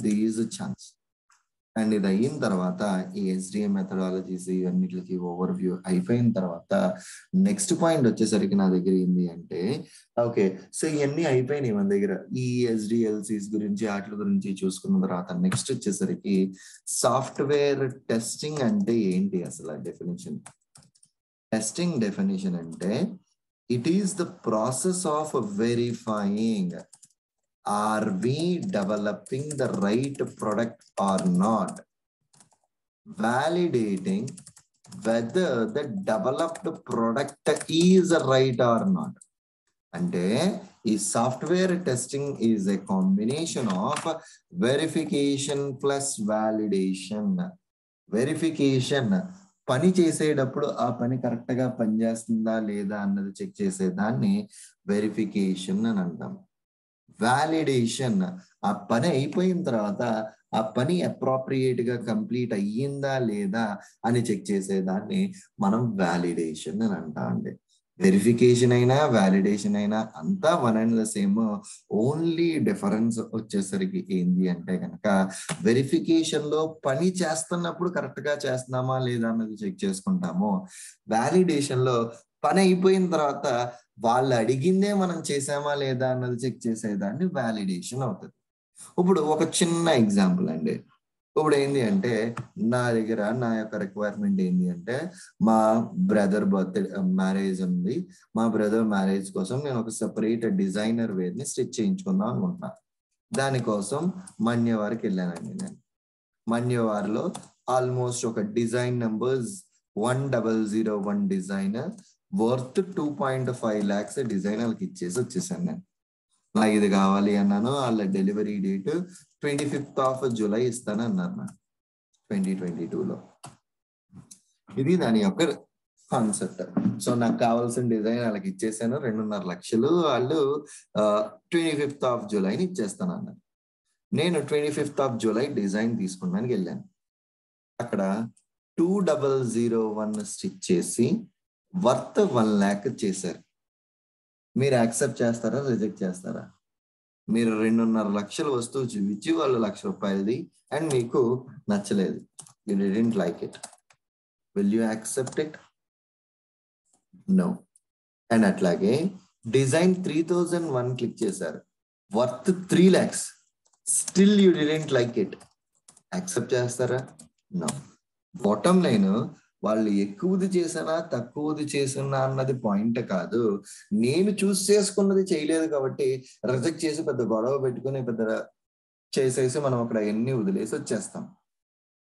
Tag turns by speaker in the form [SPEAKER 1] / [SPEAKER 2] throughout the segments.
[SPEAKER 1] These chance. And ఇది అయిన తర్వాత ఈ SDM మెథడాలజీస్ ఇవన్నిటికి ఓవర్ వ్యూ అయిపోయిన తర్వాత నెక్స్ట్ పాయింట్ వచ్చేసరికి నా దగ్గర ఏంది అంటే, ఓకే సో ఇవన్నీ అయిపోయినాయి మన దగ్గర ఈ SDLCs గురించి వాటి గురించి చూసుకున్న తర్వాత నెక్స్ట్ వచ్చేసరికి సాఫ్ట్వేర్ టెస్టింగ్ అంటే ఏంటి అసలు డెఫినేషన్. టెస్టింగ్ డెఫినేషన్ అంటే it is the process of verifying are we developing the right product or not, validating whether the developed product is right or not. అంటే ఈ software testing is a combination of verification plus validation. Verification పని చేసేటప్పుడు ఆ పని correct గా పనిచేస్తుందా లేదా అన్నది చెక్ చేసేదాన్ని వెరిఫికేషన్ అని అంటాం. వాలిడేషన్ ఆ పని అయిపోయిన తర్వాత ఆ పని అప్రోప్రియేట్ గా కంప్లీట్ అయ్యిందా లేదా అని చెక్ చేసేదాన్ని మనం వాలిడేషన్ అని అంటాం అండి. వెరిఫికేషన్ అయినా వాలిడేషన్ అయినా అంతా one and the same. Only difference వచ్చేసరికి ఏంది అంటే కనుక వెరిఫికేషన్ లో పని చేస్తున్నప్పుడు కరెక్ట్ గా చేస్తున్నామా లేదా అన్నది చెక్ చేసుకుంటాము. వాలిడేషన్ లో పని అయిపోయిన తర్వాత వాళ్ళు అడిగిందే మనం చేసామా లేదా అన్నది చెక్ చేసేదాన్ని వాలిడేషన్ అవుతుంది. ఇప్పుడు ఒక చిన్న ఎగ్జాంపుల్ అండి. ఇప్పుడు ఏంటి అంటే నా దగ్గర నా యొక్క రిక్వైర్మెంట్ ఏంటి అంటే మా బ్రదర్ బర్త్డే మ్యారేజ్ ఉంది. మా బ్రదర్ మ్యారేజ్ కోసం నేను ఒక సెపరేట్ డిజైనర్ వేర్ ని స్టిచ్ చేయించుకుందాం అనుకుంటున్నా. దానికోసం మన్యవారికి వెళ్ళానండి. నేను మన్యవారిలో ఆల్మోస్ట్ ఒక design numbers 1001 designer worth 2.5 lakhs డిజైనర్కి ఇచ్చేసి వచ్చేసాను. నేను నాకు ఇది కావాలి అన్నాను. వాళ్ళ డెలివరీ డేట్ 25th July ఇస్తాను అన్నారు నాకు 2022లో. ఇది దాని యొక్క కాన్సెప్ట్. సో నాకు కావాల్సిన డిజైన్ వాళ్ళకి ఇచ్చేసాను. 2.5 లక్షలు వాళ్ళు 25th July ఇచ్చేస్తాను అన్నారు. నేను 25th July డిజైన్ తీసుకున్నానికి వెళ్ళాను. అక్కడ 2001 స్టిచ్ చేసి వర్త్ 1 lakh చేశారు. మీరు యాక్సెప్ట్ చేస్తారా రిజెక్ట్ చేస్తారా? మీరు 2.5 లక్షల వస్తువు చూపించి వాళ్ళు 1,00,000 రూపాయలది అండ్ మీకు నచ్చలేదు, you didn't like it, will you accept it? No. And అట్లాగే డిజైన్ 3001 క్లిక్ చేశారు, worth 3 lakhs, still you didn't like it, accept చేస్తారా? నో. బాటమ్ లైన్ వాళ్ళు ఎక్కువది చేసినా తక్కువది చేసినా అన్నది పాయింట్ కాదు. నేను చూస్ చేసుకున్నది చేయలేదు కాబట్టి రిజెక్ట్ చేసి పెద్ద గొడవ పెట్టుకుని పెద్ద చేసేసి మనం అక్కడ ఎన్ని వదిలేసి వచ్చేస్తాం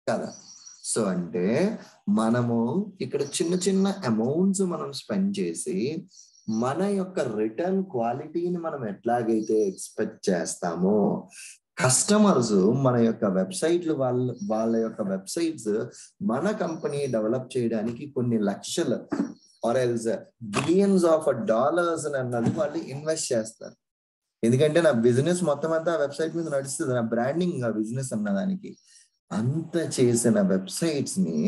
[SPEAKER 1] కదా. సో అంటే మనము ఇక్కడ చిన్న చిన్న అమౌంట్స్ మనం స్పెండ్ చేసి మన యొక్క రిటర్న్ క్వాలిటీని మనం ఎట్లాగైతే ఎక్స్పెక్ట్ చేస్తామో కస్టమర్స్ మన యొక్క వెబ్సైట్లు వాళ్ళ యొక్క వెబ్సైట్స్ మన కంపెనీ డెవలప్ చేయడానికి కొన్ని లక్షలు or else billions of dollars అన్నది వాళ్ళు ఇన్వెస్ట్ చేస్తారు. ఎందుకంటే నా బిజినెస్ మొత్తం అంతా ఆ వెబ్సైట్ మీద నడుస్తుంది, నా బ్రాండింగ్ ఆ బిజినెస్ అన్నదానికి. అంత చేసిన వెబ్సైట్స్ ని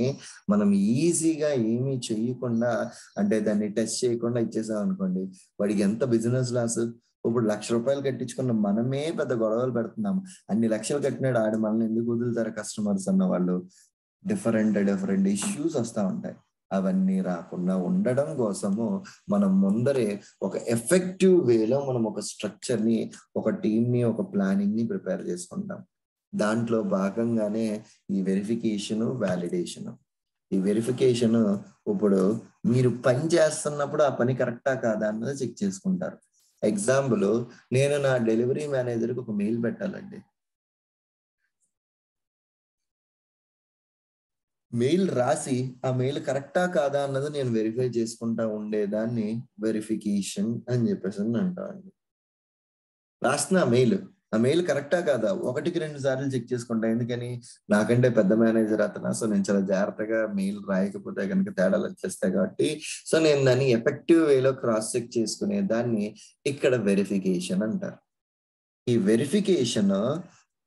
[SPEAKER 1] మనం ఈజీగా ఏమీ చేయకుండా అంటే దాన్ని టెస్ట్ చేయకుండా ఇచ్చేసాం అనుకోండి, వాడికి ఎంత బిజినెస్ లాస్. ఇప్పుడు 1,00,000 రూపాయలు కట్టించుకున్న మనమే పెద్ద గొడవలు పెడుతున్నాము. అన్ని లక్షలు కట్టినాడు ఆడు మనల్ని ఎందుకు వదులుతారు కస్టమర్స్ అన్న వాళ్ళు. డిఫరెంట్ ఇష్యూస్ వస్తూ ఉంటాయి. అవన్నీ రాకుండా ఉండడం కోసము మనం ముందరే ఒక ఎఫెక్టివ్ వేలో మనం ఒక స్ట్రక్చర్ ని, ఒక టీమ్ ని, ఒక ప్లానింగ్ ని ప్రిపేర్ చేసుకుంటాం. దాంట్లో భాగంగానే ఈ వెరిఫికేషన్, వాలిడేషన్. ఈ వెరిఫికేషన్ ఇప్పుడు మీరు పని చేస్తున్నప్పుడు ఆ పని కరెక్టా కాదా అన్నది చెక్ చేసుకుంటారు. ఎగ్జాంపుల్, నేను నా డెలివరీ మేనేజర్కి ఒక మెయిల్ పెట్టాలండి. మెయిల్ రాసి ఆ మెయిల్ కరెక్టా కాదా అన్నది నేను వెరిఫై చేసుకుంటా ఉండేదాన్ని వెరిఫికేషన్ అని చెప్పేసి అంటా అండి. రాస్తున్నా ఆ మెయిల్ కరెక్టా కాదా 1-2 సార్లు చెక్ చేసుకుంటా. ఎందుకని? నాకంటే పెద్ద మేనేజర్ అతను. సో నేను చాలా జాగ్రత్తగా మెయిల్ రాయకపోతే కనుక తేడాలు వచ్చేస్తాయి కాబట్టి సో నేను దాన్ని ఎఫెక్టివ్ వేలో క్రాస్ చెక్ చేసుకునే దాన్ని ఇక్కడ వెరిఫికేషన్ అంటారు. ఈ వెరిఫికేషన్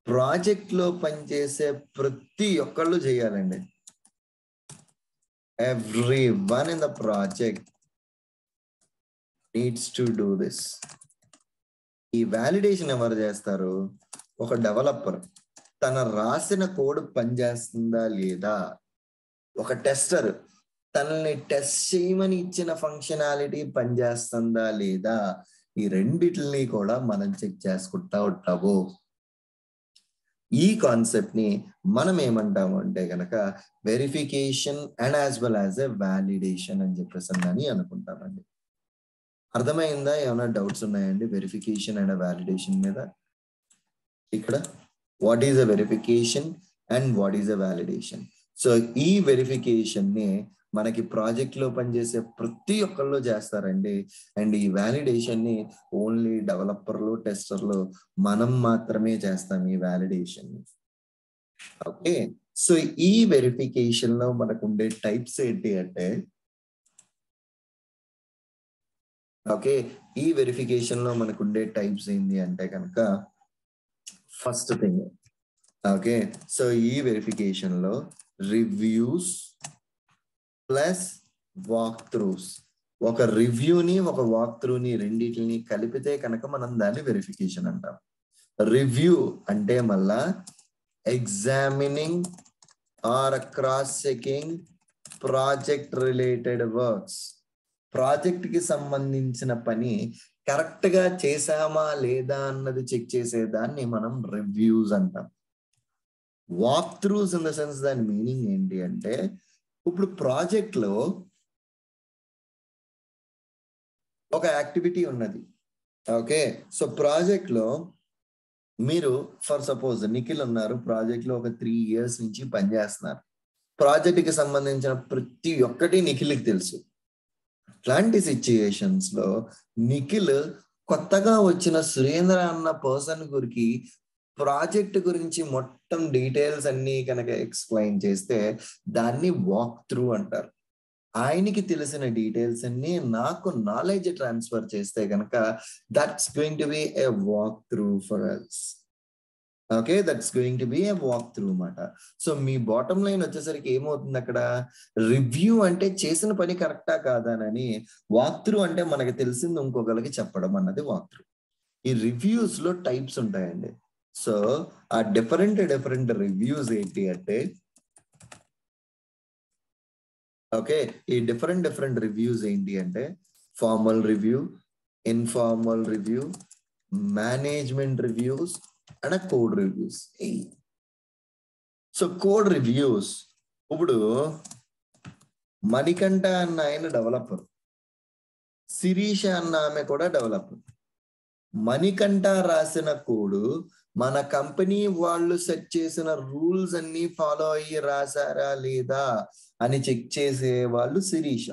[SPEAKER 1] ప్రాజెక్ట్ లో పనిచేసే ప్రతి ఒక్కళ్ళు చేయాలండి. Everyone in the project needs to do this. ఈ వాలిడేషన్ ఎవరు చేస్తారు? ఒక డెవలపర్. తన రాసిన కోడ్ పనిచేస్తుందా లేదా, ఒక టెస్టర్ తనని టెస్ట్ చేయమని ఇచ్చిన ఫంక్షనాలిటీ పనిచేస్తుందా లేదా, ఈ రెండిటిని కూడా మనం చెక్ చేసుకుంటా ఉంటాము. ఈ కాన్సెప్ట్ ని మనం ఏమంటాము అంటే కనుక verification and as well as a validation అని చెప్పేసి అని అనుకుంటామండి. అర్థమైందా? ఏమైనా డౌట్స్ ఉన్నాయండి వెరిఫికేషన్ అండ్ వ్యాలిడేషన్ మీద? ఇక్కడ what is a verification and what is a validation. So ఈ వెరిఫికేషన్ ని మనకి ప్రాజెక్ట్ లో పనిచేసే ప్రతి ఒక్కళ్ళు చేస్తారండి. అండ్ ఈ వ్యాలిడేషన్ ని ఓన్లీ డెవలపర్లు, టెస్టర్లు మనం మాత్రమే చేస్తాం ఈ వ్యాలిడేషన్ ని. ఓకే, సో ఈ వెరిఫికేషన్ లో మనకు ఉండే టైప్స్ ఏంటి అంటే, ఓకే, ఈ వెరిఫికేషన్ లో మనకు ఉండే టైప్స్ ఏంటి అంటే కనుక ఫస్ట్ థింగ్, ఓకే, సో ఈ వెరిఫికేషన్ లో రివ్యూస్ ప్లస్ వాక్ త్రూస్, ఒక రివ్యూని ఒక వాక్ త్రూని రెండింటిని కలిపితే కనుక మనం దాన్ని వెరిఫికేషన్ అంటాం. రివ్యూ అంటే మళ్ళా examining or cross checking project related works, project కి సంబంధించిన పని కరెక్ట్ గా చేసామా లేదా అన్నది చెక్ చేసేదాన్ని మనం రివ్యూస్ అంటాం. Walk throughs in the sense దాని మీనింగ్ ఏంటి అంటే, ఇప్పుడు ప్రాజెక్ట్ లో ఒక యాక్టివిటీ ఉన్నది. ఓకే, సో ప్రాజెక్ట్ లో మీరు ఫర్ సపోజ్ నిఖిల్ ఉన్నారు, ప్రాజెక్ట్ లో ఒక 3 years నుంచి పనిచేస్తున్నారు. ప్రాజెక్ట్ కి సంబంధించిన ప్రతి ఒక్కటి నిఖిల్కి తెలుసు. అట్లాంటి సిచ్యుయేషన్స్ లో నిఖిల్ కొత్తగా వచ్చిన సురేంద్ర అన్న పర్సన్ గురికి ప్రాజెక్ట్ గురించి మొత్తం డీటెయిల్స్ అన్ని కనుక ఎక్స్ప్లెయిన్ చేస్తే దాన్ని వాక్ త్రూ అంటారు. ఆయనకి తెలిసిన డీటెయిల్స్ అన్ని నాకు నాలెడ్జ్ ట్రాన్స్ఫర్ చేస్తే కనుక that's going to be a walk through for us. Okay, that's going to be a walk through అన్నమాట. సో మీ బాటమ్ లైన్ వచ్చేసరికి ఏమవుతుంది అక్కడ, రివ్యూ అంటే చేసిన పని కరెక్టా కాదానని, వాక్ త్రూ అంటే మనకి తెలిసింది ఇంకొకరికి చెప్పడం అన్నది వాక్ త్రూ. ఈ రివ్యూస్ లో టైప్స్ ఉంటాయండి. సో ఆ డిఫరెంట్ రివ్యూస్ ఏంటి అంటే, ఓకే, ఈ డిఫరెంట్ రివ్యూస్ ఏంటి అంటే formal review, informal review, management reviews and code reviews. So code reviews, ఇప్పుడు మణికంఠ అన్న ఆయన డెవలపర్, శిరీష అన్న ఆమె కూడా డెవలపర్. మణికంఠ రాసిన కోడ్ మన కంపెనీ వాళ్ళు సెట్ చేసిన రూల్స్ అన్ని ఫాలో అయ్యి రాసారా లేదా అని చెక్ చేసే వాళ్ళు శిరీష.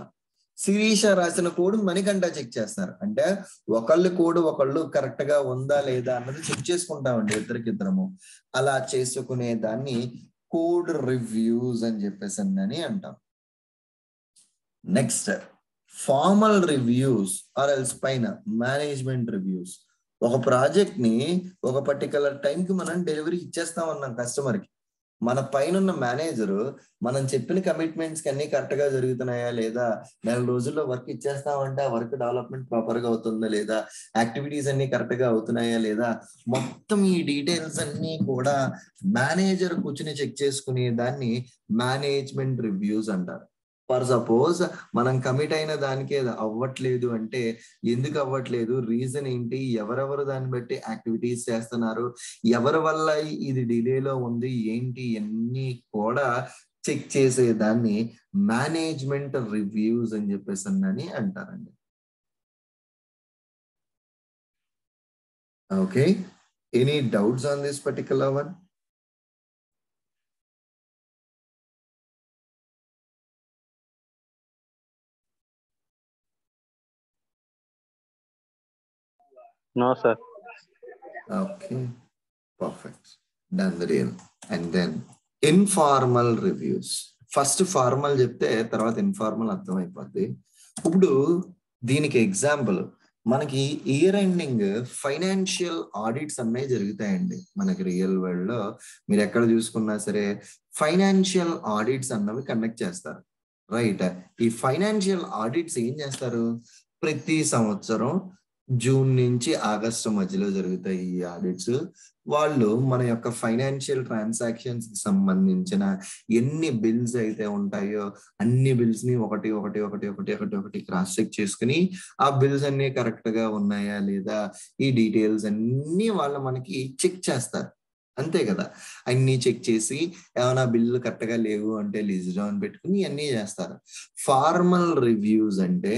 [SPEAKER 1] శిరీష రాసిన కోడ్ మణికంఠ చెక్ చేస్తారు. అంటే ఒకళ్ళు కోడ్ ఒకళ్ళు కరెక్ట్ గా ఉందా లేదా అన్నది చెక్ చేసుకుంటామండి ఇద్దరికిద్దరము. అలా చేసుకునే దాన్ని కోడ్ రివ్యూస్ అని చెప్పేసి అని అంటాం. Next formal reviews or else పైన మేనేజ్మెంట్ రివ్యూస్. ఒక ప్రాజెక్ట్ ని ఒక పర్టికులర్ టైంకి మనం డెలివరీ ఇచ్చేస్తాం అన్నాం కస్టమర్ కి. మన పైన ఉన్న మేనేజర్ మనం చెప్పిన కమిట్మెంట్స్ అన్ని కరెక్ట్ గా జరుగుతున్నాయా లేదా, 4 రోజుల్లో వర్క్ ఇచ్చేస్తామంటే ఆ వర్క్ డెవలప్మెంట్ ప్రాపర్ గా అవుతుందా లేదా, యాక్టివిటీస్ అన్ని కరెక్ట్ గా అవుతున్నాయా లేదా, మొత్తం ఈ డీటెయిల్స్ అన్ని కూడా మేనేజర్ కూర్చుని చెక్ చేసుకునే దాన్ని మేనేజ్మెంట్ రివ్యూస్ అంటారు. ఫర్ సపోజ్ మనం కమిట్ అయిన దానికి అవ్వట్లేదు అంటే ఎందుకు అవ్వట్లేదు, రీజన్ ఏంటి, ఎవరెవరు దాన్ని బట్టి యాక్టివిటీస్ చేస్తున్నారు, ఎవరి వల్ల ఇది డిలేలో ఉంది ఏంటి, అన్ని కూడా చెక్ చేసే దాన్ని మేనేజ్మెంట్ రివ్యూస్ అని చెప్పేసి అని అంటారండి. Okay, any doubts on this particular one?
[SPEAKER 2] No, sir.
[SPEAKER 1] Okay, perfect. Done the deal. And then informal reviews. First formal చెప్తే తర్వాత ఇన్ఫార్మల్ అర్థమైపోద్ది. ఇప్పుడు దీనికి ఎగ్జాంపుల్ మనకి ఇయర్ ఎండింగ్ ఫైనాన్షియల్ ఆడిట్స్ అన్నీ జరుగుతాయండి మనకి రియల్ వరల్డ్ లో. మీరు ఎక్కడ చూసుకున్నా సరే ఫైనాన్షియల్ ఆడిట్స్ అన్నవి కండక్ట్ చేస్తారు, రైట్? ఈ ఫైనాన్షియల్ ఆడిట్స్ ఏం చేస్తారు, ప్రతి సంవత్సరం జూన్ నుంచి ఆగస్టు మధ్యలో జరుగుతాయి ఈ ఆడిట్స్. వాళ్ళు మన యొక్క ఫైనాన్షియల్ ట్రాన్సాక్షన్స్ కి సంబంధించిన ఎన్ని బిల్స్ అయితే ఉంటాయో అన్ని బిల్స్ ని ఒకటి క్రాస్ చెక్ చేసుకుని ఆ బిల్స్ అన్ని కరెక్ట్ గా ఉన్నాయా లేదా ఈ డీటెయిల్స్ అన్ని వాళ్ళు మనకి చెక్ చేస్తారు, అంతే కదా. అన్ని చెక్ చేసి ఏమైనా బిల్లు కరెక్ట్ గా లేవు అంటే లిస్ట్ డౌన్ పెట్టుకుని అన్ని చేస్తారు. ఫార్మల్ రివ్యూస్ అంటే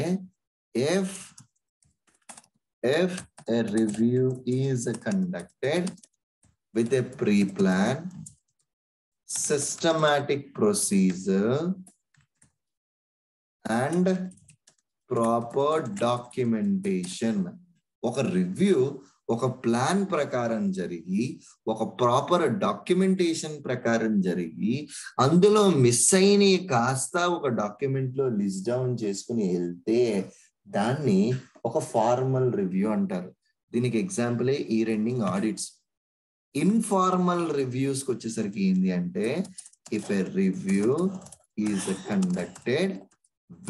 [SPEAKER 1] if a review is conducted with a pre-plan, systematic procedure and proper documentation. ఒక రివ్యూ ఒక ప్లాన్ ప్రకారం జరిగి ఒక ప్రాపర్ డాక్యుమెంటేషన్ ప్రకారం జరిగి అందులో మిస్ అయిన కాస్త ఒక డాక్యుమెంట్ లో లిస్ట్ డౌన్ చేసుకుని వెళ్తే దాన్ని ఒక ఫార్మల్ రివ్యూ అంటారు. దీనికి ఎగ్జాంపులే ఇయర్ ఎండింగ్ ఆడిట్స్. ఇన్ఫార్మల్ రివ్యూస్కి వచ్చేసరికి ఏంటి అంటే if a review is conducted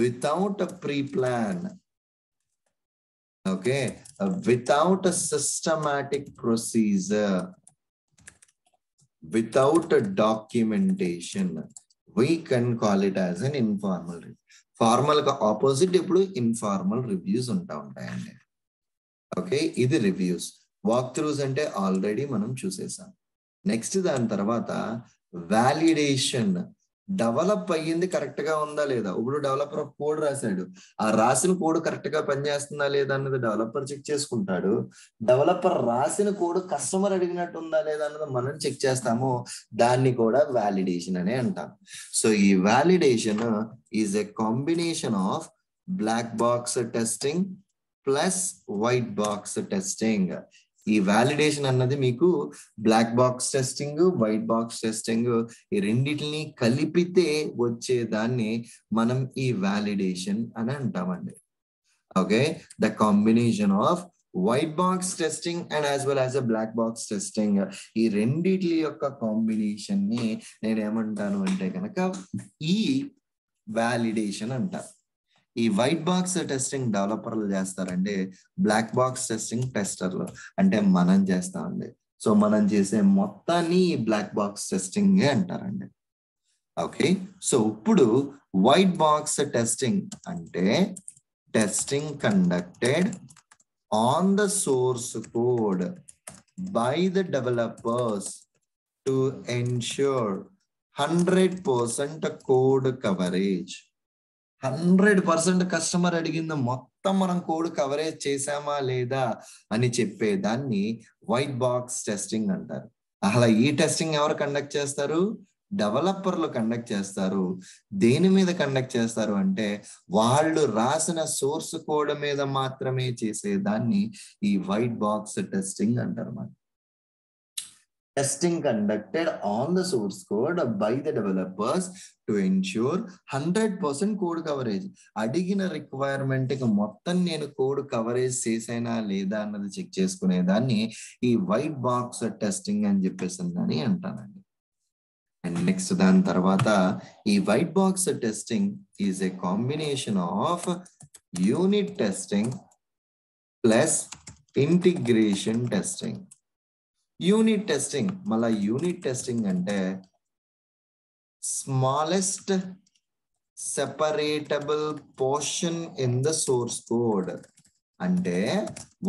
[SPEAKER 1] without a pre plan, okay, without a systematic procedure, without a documentation, we can call it as an informal review. Formal గా opposite ఇప్పుడు informal reviews ఉంటాయండి. Okay, ఇది reviews. Walk throughs అంటే already మనం చూసేసాం. Next దాని తర్వాత validation. Develop అయ్యింది correct గా ఉందా లేదా. ఇప్పుడు డెవలపర్ కోడ్ రాశాడు, ఆ రాసిన కోడ్ కరెక్ట్ గా పనిచేస్తుందా లేదా అన్నది డెవలపర్ చెక్ చేసుకుంటాడు. డెవలపర్ రాసిన కోడ్ కస్టమర్ అడిగినట్టు ఉందా లేదా అన్నది మనం చెక్ చేస్తాము. దాన్ని కూడా వాలిడేషన్ అనే అంటాం. సో ఈ validation is a combination of black box testing plus white box testing. ఈ వాలిడేషన్ అన్నది మీకు black box testing, white box testing ఈ రెండింటిని కలిపితే వచ్చేదాన్ని మనం ఈ వాలిడేషన్ అని అంటామండి. Okay, the combination of white box testing and as well as a black box testing, ఈ రెండిటి యొక్క కాంబినేషన్ ని నేను ఏమంటాను అంటే కనుక ఈ వాలిడేషన్ అంటారు. ఈ వైట్ బాక్స్ టెస్టింగ్ డెవలపర్లు చేస్తారంటే బ్లాక్ బాక్స్ టెస్టింగ్ టెస్టర్లు అంటే మనం చేస్తామండి. సో మనం చేసే మొత్తాన్ని ఈ బ్లాక్ బాక్స్ టెస్టింగ్ అంటారండి. ఓకే, సో ఇప్పుడు వైట్ బాక్స్ టెస్టింగ్ అంటే testing conducted on the source code by the developers to ensure 100% code coverage. 100% customer అడిగింది మొత్తం మనం కోడ్ కవరేజ్ చేసామా లేదా అని చెప్పేదాన్ని వైట్ బాక్స్ టెస్టింగ్ అంటారు. అలా ఈ టెస్టింగ్ ఎవరు కండక్ట్ చేస్తారు? డెవలపర్లు కండక్ట్ చేస్తారు. దేని మీద కండక్ట్ చేస్తారు అంటే వాళ్ళు రాసిన సోర్స్ కోడ్ మీద మాత్రమే చేసేదాన్ని ఈ వైట్ బాక్స్ టెస్టింగ్ అంటారు. మన testing conducted on the source code by the developers to ensure 100% code coverage. అడిగిన రిక్వైర్మెంట్ కి మొత్తం నేను కోడ్ కవరేజ్ చేసేనా లేదా అన్నది చెక్ చేసుకునేదాన్ని ఈ వైట్ బాక్స్ టెస్టింగ్ అని చెప్పేసి అని అంటానండి. అండ్ నెక్స్ట్ దాని తర్వాత ఈ white box testing is a combination of unit testing plus integration testing. Unit testing, మళ్ళా యూనిట్ టెస్టింగ్ అంటే smallest separable portion in the source code. అంటే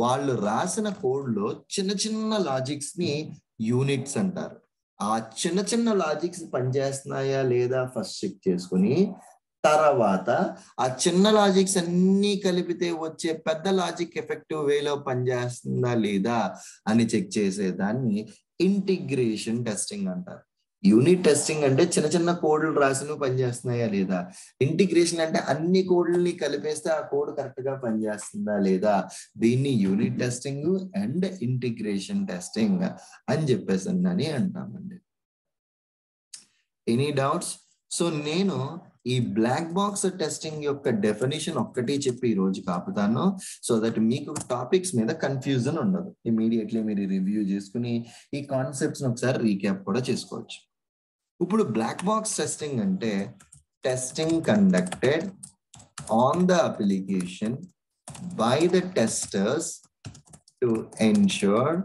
[SPEAKER 1] వాళ్ళు రాసిన కోడ్ లో చిన్న చిన్న లాజిక్స్ ని యూనిట్స్ అంటారు. ఆ చిన్న చిన్న లాజిక్స్ పనిచేస్తున్నాయా లేదా ఫస్ట్ చెక్ చేసుకుని తర్వాత ఆ చిన్న లాజిక్స్ అన్ని కలిపితే వచ్చే పెద్ద లాజిక్ ఎఫెక్టివ్ వేలో పనిచేస్తుందా లేదా అని చెక్ చేసేదాన్ని ఇంటిగ్రేషన్ టెస్టింగ్ అంటారు. యూనిట్ టెస్టింగ్ అంటే చిన్న చిన్న కోడ్లు రాసినవి పనిచేస్తున్నాయా లేదా. ఇంటిగ్రేషన్ అంటే అన్ని కోడ్లని కలిపేస్తే ఆ కోడ్ కరెక్ట్ గా పనిచేస్తుందా లేదా. దీన్ని unit testing and integration testing అని చెప్పేసి అని అంటామండి. Any doubts? సో నేను ఈ బ్లాక్ బాక్స్ టెస్టింగ్ యొక్క డెఫినేషన్ ఒక్కటి చెప్పి ఈ రోజు ఆపుతాను, సో దట్ మీకు టాపిక్స్ మీద కన్ఫ్యూజన్ ఉండదు. ఇమీడియట్లీ మీరు రివ్యూ చేసుకుని ఈ కాన్సెప్ట్స్ ఒకసారి రీక్యాప్ కూడా చేసుకోవచ్చు. ఇప్పుడు బ్లాక్ బాక్స్ టెస్టింగ్ అంటే testing conducted on the application by the testers to ensure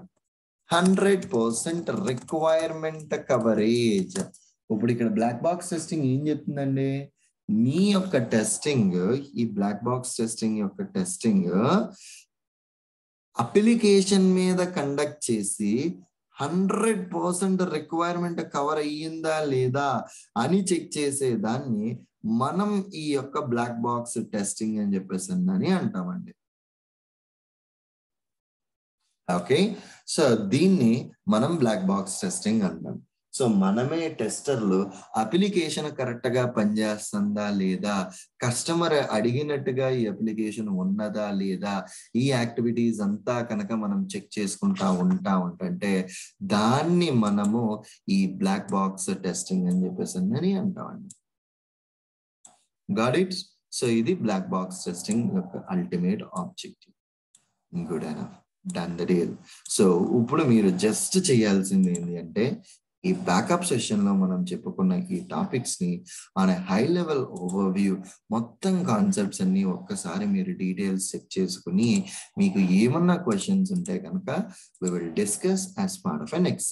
[SPEAKER 1] 100% requirement coverage. ఇప్పుడు ఇక్కడ బ్లాక్ బాక్స్ టెస్టింగ్ ఏం చెప్తుందండి? మీ యొక్క టెస్టింగ్, ఈ బ్లాక్ బాక్స్ టెస్టింగ్ యొక్క టెస్టింగ్ అప్లికేషన్ మీద కండక్ట్ చేసి 100% రిక్వైర్మెంట్ కవర్ అయ్యిందా లేదా అని చెక్ చేసేదాన్ని మనం ఈ యొక్క బ్లాక్ బాక్స్ టెస్టింగ్ అని చెప్పేసి అని అంటామండి. ఓకే, సో దీన్ని మనం బ్లాక్ బాక్స్ టెస్టింగ్ అంటాం. సో మనమే టెస్టర్లు అప్లికేషన్ కరెక్ట్ గా పనిచేస్తుందా లేదా, కస్టమర్ అడిగినట్టుగా ఈ అప్లికేషన్ ఉన్నదా లేదా, ఈ యాక్టివిటీస్ అంతా కనుక మనం చెక్ చేసుకుంటా ఉంటే దాన్ని మనము ఈ బ్లాక్ బాక్స్ టెస్టింగ్ అని చెప్పేసి అని అంటామండి. Got it? సో ఇది బ్లాక్ బాక్స్ టెస్టింగ్ యొక్క ultimate objective. Good enough, done the deal. So ఇప్పుడు మీరు జస్ట్ చేయాల్సింది ఏంటి అంటే, ఈ బ్యాకప్ సెషన్ లో మనం చెప్పుకున్న ఈ టాపిక్స్ ని ఆన్ హై లెవెల్ ఓవర్వ్యూ మొత్తం కాన్సెప్ట్స్ అన్ని ఒక్కసారి మీరు డీటెయిల్స్ చెక్ చేసుకుని మీకు ఏమన్నా క్వశ్చన్స్ ఉంటే కనుక we will discuss as part of an exercise.